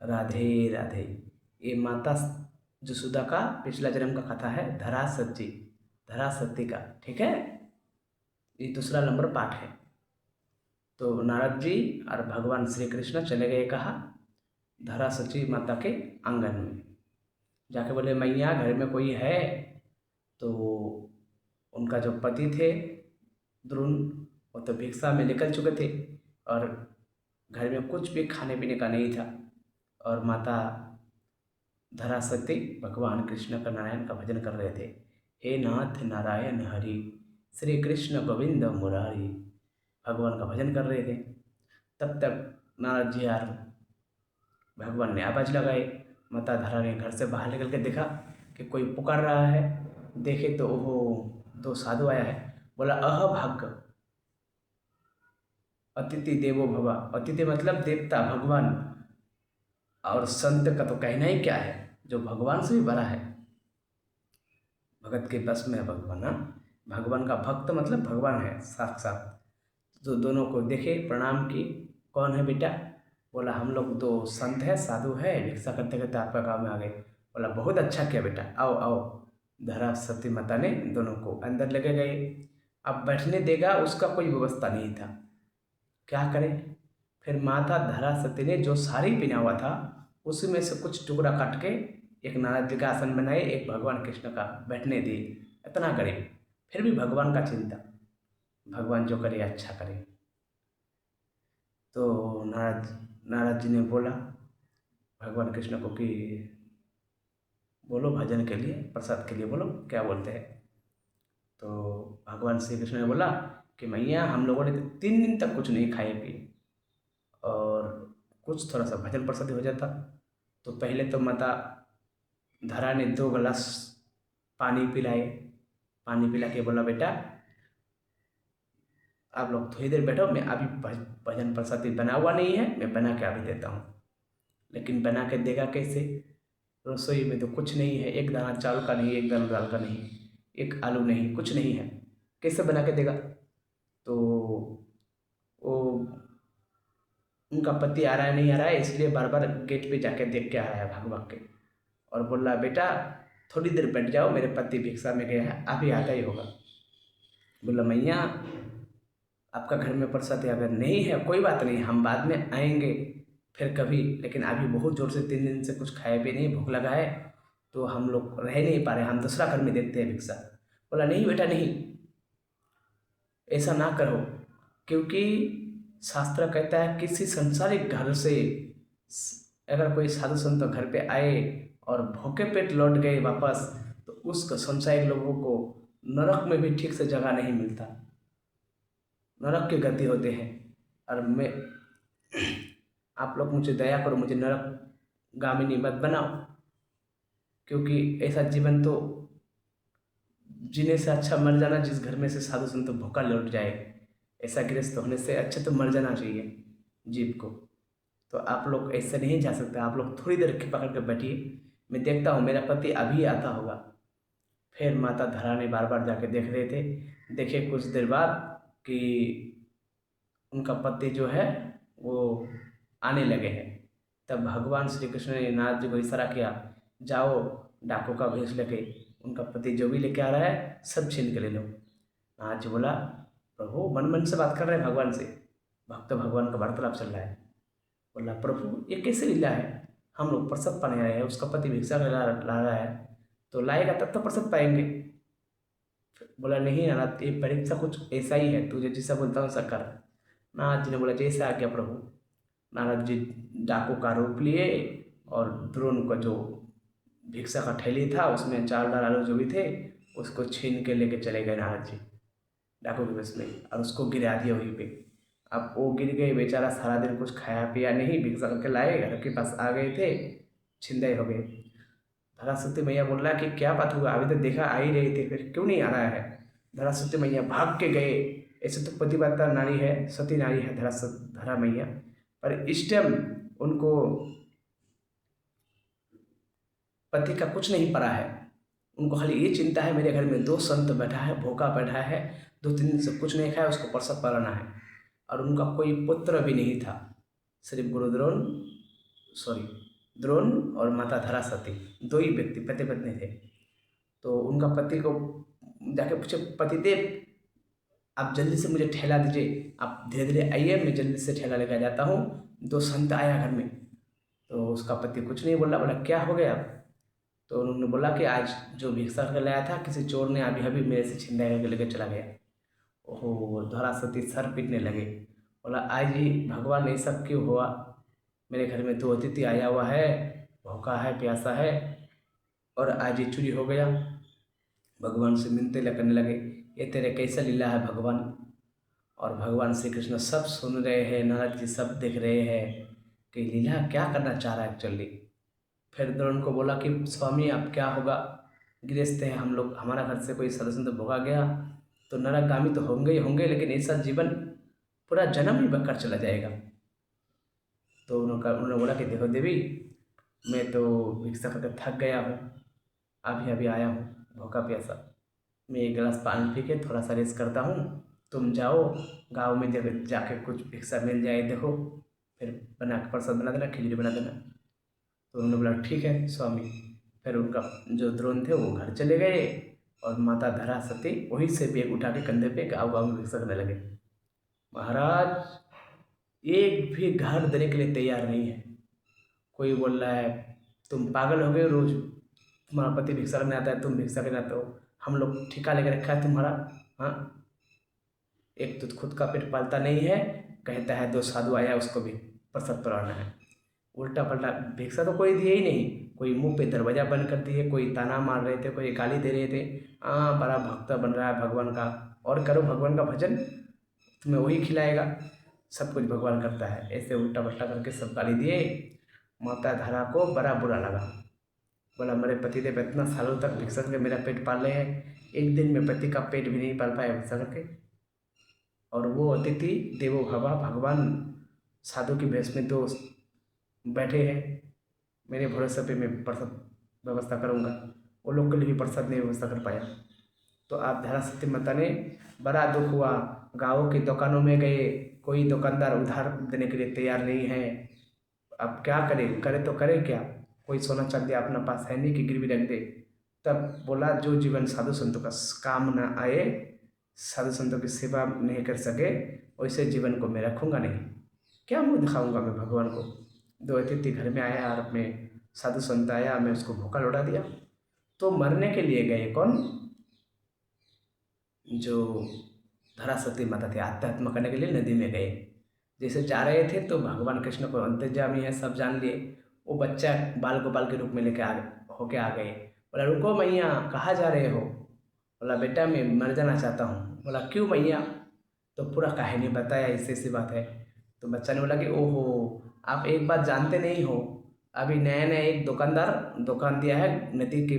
राधे राधे। ये माता जसोदा का पिछला जन्म का कथा है, धरा सच्ची, धरा सती का। ठीक है, ये दूसरा नंबर पाठ है। तो नारद जी और भगवान श्री कृष्ण चले गए कहा, धरा सच्ची माता के आंगन में। जाके बोले, मैया घर में कोई है? तो उनका जो पति थे द्रोण, वो तो भिक्षा में निकल चुके थे और घर में कुछ भी खाने पीने का नहीं था। और माता धरासती भगवान कृष्ण का, नारायण का भजन कर रहे थे। हे नाथ नारायण हरि, श्री कृष्ण गोविंद मुरारी, भगवान का भजन कर रहे थे। तब तक नारद जी और भगवान ने आवाज लगाई। माता धरा ने घर से बाहर निकल के देखा कि कोई पुकार रहा है। देखे तो वो दो साधु आया है। बोला, अह भाग्य अतिथि देवो भव। अतिथि मतलब देवता, भगवान। और संत का तो कहना ही क्या है, जो भगवान से भी बड़ा है। भगत के बस में है भगवान। हाँ, भगवान का भक्त मतलब भगवान है साक्षात। तो दोनों को देखे, प्रणाम की। कौन है बेटा? बोला, हम लोग दो संत है, साधु है, भिक्षा करते करते आपका गाँव में आ गए। बोला, बहुत अच्छा किया बेटा, आओ आओ। धरा सती माता ने दोनों को अंदर लेके गए। अब बैठने देगा उसका कोई व्यवस्था नहीं था, क्या करें? फिर माता धरा सती ने जो साड़ी पहना हुआ था उसी में से कुछ टुकड़ा काट के एक नारद जी का आसन बनाए, एक भगवान कृष्ण का बैठने दिए। इतना गरीब, फिर भी भगवान का चिंता, भगवान जो करे अच्छा करे। तो नारद जी ने बोला भगवान कृष्ण को कि बोलो भजन के लिए, प्रसाद के लिए बोलो, क्या बोलते हैं? तो भगवान श्री कृष्ण ने बोला कि मैया हम लोगों ने तो 3 दिन तक कुछ नहीं खाए पिए, और कुछ थोड़ा सा भजन प्रसाद हो जाता। तो पहले तो माता धरा ने 2 गिलास पानी पिलाए। पानी पिला के बोला, बेटा आप लोग थोड़ी देर बैठो, मैं अभी भजन प्रसाद बना हुआ नहीं है, मैं बना के अभी देता हूँ। लेकिन बना के देगा कैसे? रसोई में तो कुछ नहीं है, एक दाना चावल का नहीं, एक दाना दाल का नहीं, एक आलू नहीं, कुछ नहीं है, कैसे बना के देगा? तो वो उनका पति आ रहा है नहीं आ रहा है, इसलिए बार बार गेट पे जाके देख के आया है भाग भाग के। और बोल रहा, बेटा थोड़ी देर बैठ जाओ, मेरे पति भिक्षा में गया है, अभी आता ही होगा। बोला, मैया आपका घर में प्रसाद अगर नहीं है कोई बात नहीं, हम बाद में आएंगे फिर कभी, लेकिन अभी बहुत ज़ोर से 3 दिन से कुछ खाए भी नहीं, भूख लगा है, तो हम लोग रह नहीं पा रहे, हम दूसरा घर में देखते हैं भिक्षा। बोला, नहीं बेटा नहीं, ऐसा ना करो, क्योंकि शास्त्र कहता है किसी संसारिक घर से अगर कोई साधु संत घर पे आए और भूखे पेट लौट गए वापस, तो उस संसारिक लोगों को नरक में भी ठीक से जगह नहीं मिलता, नरक की गति होते हैं। और मैं आप लोग मुझे दया करो, मुझे नरक गामिनी मत बनाओ, क्योंकि ऐसा जीवन तो जीने से अच्छा मर जाना, जिस घर में से साधु संत भूखा लौट जाए, ऐसा गृहस्थ होने से अच्छा तो मर जाना चाहिए जीव को। तो आप लोग ऐसे नहीं जा सकते, आप लोग थोड़ी देर पकड़ कर बैठिए, मैं देखता हूँ, मेरा पति अभी आता होगा। फिर माता धरा ने बार बार जाके देख रहे थे। देखे कुछ देर बाद कि उनका पति जो है वो आने लगे हैं। तब भगवान श्री कृष्ण ने नारद जी को इशारा किया, जाओ डाकू का भेष लेके उनका पति जो भी लेके आ रहा है सब छीन के ले लो। नारद जी बोला, प्रभु मन मन से बात कर रहे हैं भगवान से, भक्त भगवान का वार्तालाप चल रहा है। बोला, प्रभु ये कैसे लीला है? हम लोग प्रसाद पाने आए हैं, उसका पति भिक्षा ला रहा है, तो लाएगा तब तो प्रसाद पाएंगे। बोला, नहीं नारद, ये परीक्षा कुछ ऐसा ही है, तुझे जैसा बोलता हूँ ऐसा कर। नारद जी ने बोला, जैसे आ गया प्रभु। नारद जी डाकू का रूप लिए और द्रोण का जो भिक्षा का थैली था उसमें चावल दाल आलू जो भी थे उसको छीन के लेके चले गए नारद जी डाकू के बस में, और उसको गिरा दिया वहीं पे। अब वो गिर गए बेचारा, सारा दिन कुछ खाया पिया नहीं, भिक्षा करके लाए, घर के पास आ गए थे, छिंदे हो गए। धरासती मैया बोल रहा है कि क्या बात हुआ, अभी तो देखा आ ही रहे थे, फिर क्यों नहीं आ रहा है? धरासती मैया भाग के गए। ऐसे तो पतिव्रता नारी है, सती नारी है धरा मैया, पर इस टाइम उनको पति का कुछ नहीं पड़ा है। उनको खाली ये चिंता है, मेरे घर में 2 संत बैठा है, भूखा बैठा है, 2-3 दिन से कुछ नहीं खाया, उसको प्रसव पालना है। और उनका कोई पुत्र भी नहीं था, सिर्फ गुरुद्रोण, सॉरी, द्रोण और माता धरासती, दो ही व्यक्ति पति पत्नी थे। तो उनका पति को जाके पूछे, पतिदेव आप जल्दी से मुझे ठेला दीजिए, आप धीरे धीरे आइए, मैं जल्दी से ठेला लेकर जाता हूँ, दो संत आया घर में। तो उसका पति कुछ नहीं बोला। बोला क्या हो गया? तो उन्होंने बोला कि आज जो भिक्षा करके लाया था किसी चोर ने अभी अभी मेरे से छिनता करके लेकर चला गया। ओहो, धरासती सर पीटने लगे। बोला आज ही भगवान, ये सब क्यों हुआ? मेरे घर में तो अतिथि आया हुआ है, भूखा है, प्यासा है, और आज ये चोरी हो गया। भगवान से मिलते करने लगे, ये तेरे कैसा लीला है भगवान? और भगवान श्री कृष्ण सब सुन रहे हैं, नारद जी सब देख रहे हैं कि लीला क्या करना चाह रहा है एक्चुअली। फिर द्रोण को बोला कि स्वामी अब क्या होगा, गृहस्थ हैं हम लोग, हमारा घर से कोई सदस्य तो भोगा गया तो नरकगामी तो होंगे ही होंगे, लेकिन ऐसा जीवन पूरा जन्म ही बकर चला जाएगा। तो उन्होंने बोला कि देखो देवी, मैं तो भिक्षा करके थक गया हूँ, अभी अभी आया हूँ भूखा प्यासा, मैं एक गिलास पानी पी के थोड़ा सा रेस्ट करता हूँ, तुम जाओ गाँव में जब जाके कुछ भिक्षा मिल जाए देखो, फिर बना के प्रसाद बना देना, खिचड़ी बना देना। तो उन्होंने बोला ठीक है स्वामी। फिर उनका जो द्रोण थे वो घर चले गए और माता धरासती वहीं से बैग उठा के कंधे पे गाँव गाँव में भिक्षा करने लगे। महाराज एक भी घर देने के लिए तैयार नहीं है। कोई बोल रहा है तुम पागल हो गए, रोज तुम्हारा पति भिक्षा करने आता है, तुम भिक्षा करने आते हो, हम लोग ठिका लेकर रखा है तुम्हारा। हाँ, एक तो खुद का पेट पालता नहीं है, कहता है दो साधु आया उसको भी प्रसाद पराना है। उल्टा पल्टा भिक्षा तो कोई दिए ही नहीं, कोई मुंह पे दरवाजा बंद कर दिए, कोई ताना मार रहे थे, कोई गाली दे रहे थे। हाँ, बड़ा भक्त बन रहा है भगवान का, और करो भगवान का भजन, तुम्हें वही खिलाएगा, सब कुछ भगवान करता है। ऐसे उल्टा पल्टा करके सब गाली दिए। माता धरा को बड़ा बुरा लगा। बोला मेरे पति देव इतना सालों तक भिक्षा करके मेरा पेट पाल रहे हैं, एक दिन में पति का पेट भी नहीं पाल पाया भिक्षा करके, और वो अतिथि देवो भवा भगवान साधु की भेष में तो बैठे हैं, मेरे भरोसे पे मैं प्रसाद व्यवस्था करूँगा, वो लोग के लिए भी प्रसाद नहीं व्यवस्था कर पाया। तो आप धरासती माता ने बड़ा दुख हुआ, गाँव की दुकानों में गए, कोई दुकानदार उधार देने के लिए तैयार नहीं है। अब क्या करें, करे तो करें क्या, कोई सोना चांदी अपना पास है नहीं कि गिरवी रख दे। तब बोला जो जीवन साधु संतों का काम न आए, साधु संतों की सेवा नहीं कर सके, वैसे जीवन को मैं रखूँगा नहीं। क्या मुँह दिखाऊंगा मैं भगवान को? दो अतिथि घर में आया और अपने साधु संत आया, मैं उसको भूखा लौटा दिया। तो मरने के लिए गए कौन? जो धरासती माता थे, आत्महत्या करने के लिए नदी में गए। जैसे जा रहे थे तो भगवान कृष्ण को अंतर्यामी है सब जान लिए, वो बच्चा बाल गोपाल के रूप में लेके होके आ गए। बोला रुको मैया, कहाँ जा रहे हो? बोला बेटा मैं मर जाना चाहता हूँ। बोला क्यों मैया? तो पूरा कहानी बताया, ऐसी ऐसी बात है। तो बच्चा ने बोला कि ओहो, आप एक बात जानते नहीं हो, अभी नया नया एक दुकानदार दुकान दिया है नदी के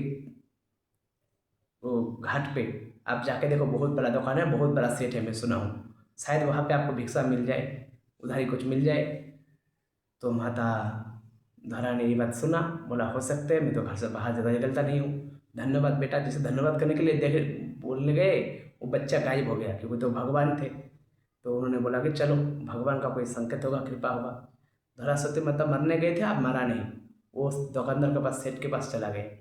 वो घाट पे, आप जाके देखो, बहुत बड़ा दुकान है, बहुत बड़ा सेट है, मैं सुना हूँ, शायद वहाँ पे आपको भिक्षा मिल जाए, उधारी कुछ मिल जाए। तो माता धरा ने ये बात सुना, बोला हो सकता है, मैं तो घर से बाहर ज़्यादा निकलता नहीं हूँ, धन्यवाद बेटा। जैसे धन्यवाद करने के लिए देख बोलने गए, वो बच्चा गायब हो गया, क्योंकि तो भगवान थे। तो उन्होंने बोला कि चलो भगवान का कोई संकेत होगा, कृपा होगा। धरासती माता मरने गए थे, आप मरा नहीं, वो उस दुकानदार के पास, सेठ के पास चला गए।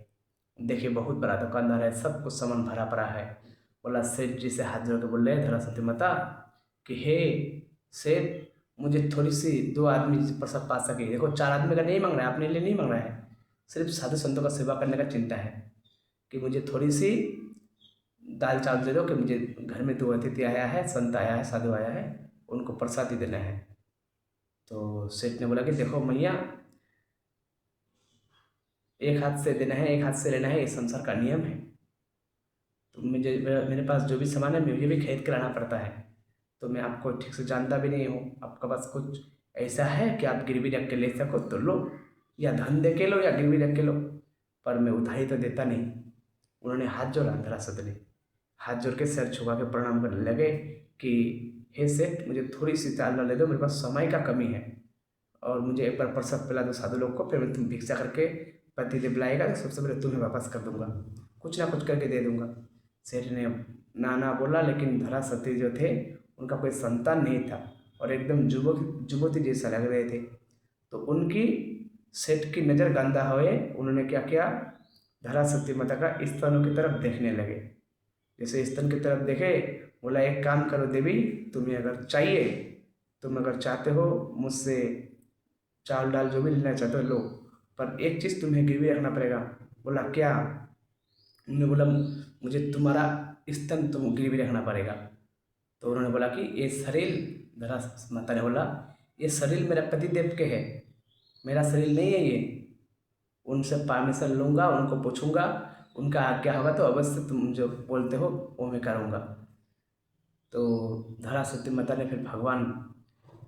देखिए बहुत बड़ा दुकानदार है, सब कुछ सामान भरा पड़ा है। बोला सेठ जी से हाथ जोड़ के बोल रहे धरासती माता कि हे सेठ, मुझे थोड़ी सी दो आदमी प्रसाद पा सके। देखो 4 आदमी का नहीं मांग रहा है, अपने लिए नहीं मांग रहा है, सिर्फ साधु संतों का सेवा करने का चिंता है कि मुझे थोड़ी सी दाल चावल दे दो, कि मुझे घर में 2 अतिथि आया है, संत आया है, साधु आया है, उनको प्रसाद ही देना है। तो सेठ ने बोला कि देखो मैया, एक हाथ से देना है, एक हाथ से लेना है, ये संसार का नियम है। तो मेरे पास जो भी सामान है मुझे भी खरीद के लाना पड़ता है। तो मैं आपको ठीक से जानता भी नहीं हूँ, आपका पास कुछ ऐसा है कि आप गिरवी रख के ले सको तो लो, या धन दे के लो या गिरवी रख के लो, पर मैं उधारी तो देता नहीं। उन्होंने हाथ जोड़ा, धरासत ने हाथ जोड़ के सिर छुपा के प्रणाम करने लगे कि हे सेठ, मुझे थोड़ी सी चावल ले दो, मेरे पास समय का कमी है, और मुझे एक बार प्रसाद पिला दो साधु लोग को, फिर मैं तुम भिक्षा करके पति देव लाएगा तो सबसे पहले तुम्हें वापस कर दूंगा, कुछ ना कुछ करके दे दूंगा। सेठ ने नाना बोला, लेकिन धरासती जो थे उनका कोई संतान नहीं था, और एकदम युवती जैसा लग रहे थे। तो उनकी सेठ की नज़र गंदा होए, उन्होंने क्या किया, धरा सती माता का स्तनों की तरफ देखने लगे। जैसे स्तन की तरफ देखे, बोला एक काम करो देवी, तुम्हें अगर चाहिए, तुम अगर चाहते हो मुझसे चावल दाल जो भी लेना चाहते हो लो, पर एक चीज़ तुम्हें गिरवी रखना पड़ेगा। बोला क्या? उन्होंने बोला मुझे तुम्हारा स्तन तुम गिरवी रखना पड़ेगा। तो उन्होंने बोला कि ये शरीर, धरा माता ने बोला ये शरीर मेरा पतिदेव के है, मेरा शरीर नहीं है ये। उनसे परमिशन लूँगा, उनको पूछूंगा, उनका आज्ञा होगा तो अवश्य तुम जो बोलते हो वो मैं करूँगा। तो धरा सती माता ने फिर भगवान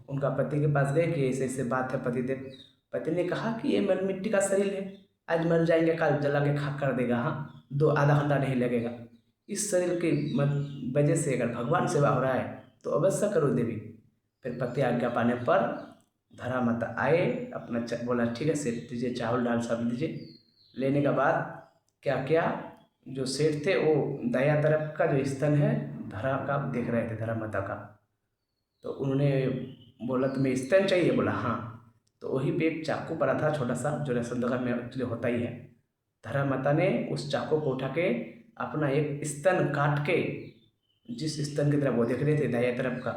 उनका पति के पास गए कि ऐसे ऐसे बात है पतिदेव। पति ने कहा कि ये मर मिट्टी का शरीर है, आज मर जाएंगे, कल जला के खाक कर देगा, हाँ दो आधा घंटा नहीं लगेगा। इस शरीर की वजह से अगर भगवान सेवा हो रहा है तो अवश्य करो देवी। फिर पति आज्ञा पाने पर धरा माता आए, अपना बोला ठीक है सेठ दीजिए, चावल दाल सब दीजिए। लेने के बाद क्या किया, जो सेठ थे वो दाया तरफ का जो स्तन है धरा का देख रहे थे, धरा माता का। तो उन्होंने बोला तुम्हें स्तन चाहिए? बोला हाँ। तो वही पे एक चाकू पड़ा था छोटा सा, जो रसोई में एक्चुअली होता ही है। धरा माता ने उस चाकू को उठा के अपना एक स्तन काट के, जिस स्तन की तरफ वो देख रहे थे दाया तरफ का,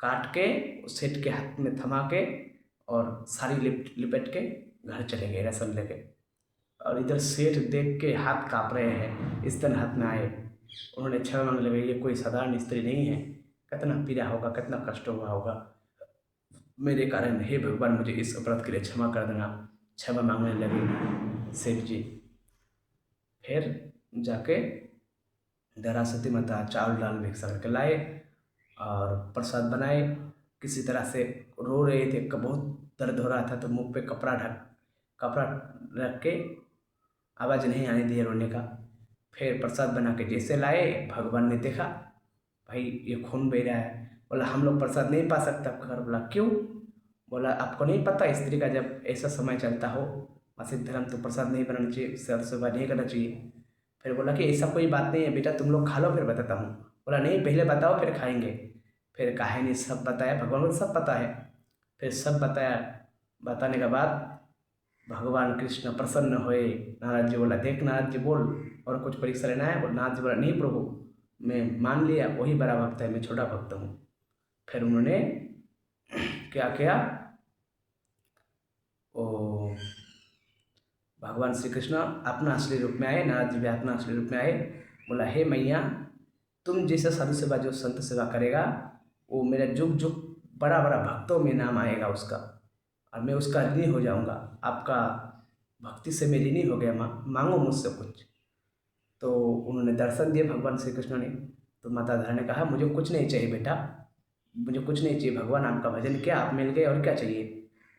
काट के सेठ के हाथ में थमा के और साड़ी लिपट के घर चले गए रसम लेके। और इधर सेठ देख के हाथ काँप रहे हैं, स्तन हाथ में आए। उन्होंने क्षमा मांगने लगे, ये कोई साधारण स्त्री नहीं है, कितना पीड़ा होगा, कितना कष्ट हुआ होगा मेरे कारण, हे भगवान मुझे इस अपराध के लिए क्षमा कर देना। क्षमा मांगने लगे सेठ जी। फिर जाके धरा सती माता चावल दाल भिक्षा करके लाए और प्रसाद बनाए। किसी तरह से रो रहे थे, बहुत दर्द हो रहा था, तो मुंह पे कपड़ा रख के आवाज़ नहीं आने दिया रोने का। फिर प्रसाद बना के जैसे लाए, भगवान ने देखा भाई ये खून बह रहा है। बोला हम लोग प्रसाद नहीं पा सकते आपका घर। बोला क्यों? बोला आपको नहीं पता स्त्री का जब ऐसा समय चलता हो मासिक धर्म तो प्रसाद नहीं बनाना चाहिए, सर सेवा नहीं करना चाहिए। फिर बोला कि ऐसा कोई बात नहीं है बेटा, तुम लोग खा लो फिर बताता हूँ। बोला नहीं पहले बताओ फिर खाएंगे। फिर कहानी सब बताया, भगवान को सब पता है। फिर सब बताया, बताने के बाद भगवान कृष्ण प्रसन्न हुए। नारद जी बोला देख नारद जी बोल और कुछ परीक्षा लेना है? और नारद जी बोला नहीं प्रभु, मैं मान लिया, वही बड़ा भक्त है, मैं छोटा भक्त हूँ। फिर उन्होंने क्या किया, ओ भगवान श्री कृष्ण अपना असली रूप में आए, नारद जी भी अपना असली रूप में आए। बोला हे मैया, तुम जैसा साधु सेवा जो संत सेवा करेगा वो मेरा जुग जुग बड़ा बड़ा भक्तों में नाम आएगा उसका, और मैं उसका ऋणी हो जाऊंगा। आपका भक्ति से मैं ऋणी हो गया, मांगो मुझसे कुछ। तो उन्होंने दर्शन दिए भगवान श्री कृष्ण ने। तो माता धरा ने कहा मुझे कुछ नहीं चाहिए बेटा, मुझे कुछ नहीं चाहिए, भगवान आपका भजन किया, आप मिल गए, और क्या चाहिए?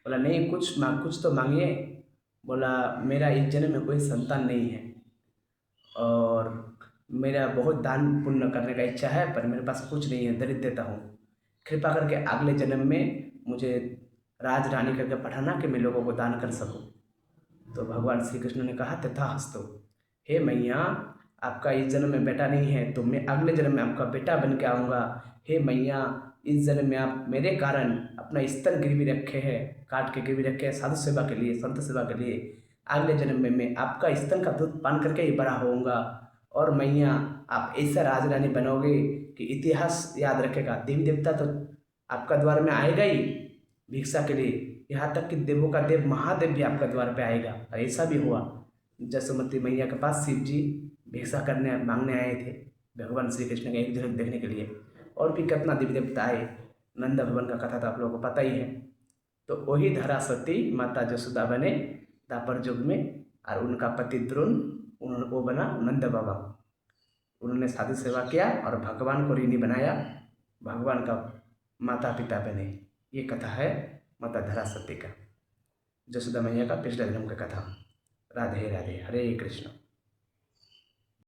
बोला नहीं कुछ तो मांगिए। बोला मेरा इस जन्म में कोई संतान नहीं है और मेरा बहुत दान पुण्य करने का इच्छा है, पर मेरे पास कुछ नहीं है, दरिद्रता हूँ। कृपा करके अगले जन्म में मुझे राज रानी करके पढ़ाना कि मैं लोगों को दान कर सकूं। तो भगवान श्री कृष्ण ने कहा तथास्तु, हे मैया आपका इस जन्म में बेटा नहीं है तो मैं अगले जन्म में आपका बेटा बन के आऊँगा। हे मैया इस जन्म में आप मेरे कारण अपना स्तन गिरवी रखे हैं, काट के गिरवी रखे हैं साधु सेवा के लिए, संत सेवा के लिए। अगले जन्म में मैं आपका स्तन का दूध पान करके ही बड़ा होऊंगा। और मैया आप ऐसा राज रानी बनोगे कि इतिहास याद रखेगा, देवी देवता तो आपका द्वार में आएगा ही भिक्षा के लिए, यहाँ तक कि देवों का देव महादेव भी आपका द्वार पे आएगा। और ऐसा भी हुआ, जसोमती मैया के पास शिव जी भिक्षा करने मांगने आए थे भगवान श्री कृष्ण का एक झलक देखने के लिए। और भी कितना देवी देवता आए, नंदा भवन का कथा तो आप लोगों को पता ही है। तो वही धरा सती माता जसोदा बने द्वापर युग में, और उनका पति द्रोण उन्होंने वो बना नंद बाबा। उन्होंने साधु सेवा किया और भगवान को ऋणी बनाया, भगवान का माता पिता बने। ये कथा है माता धरा सती का, जसोदा मैया का पिछले जन्म का कथा। राधे राधे, हरे कृष्ण।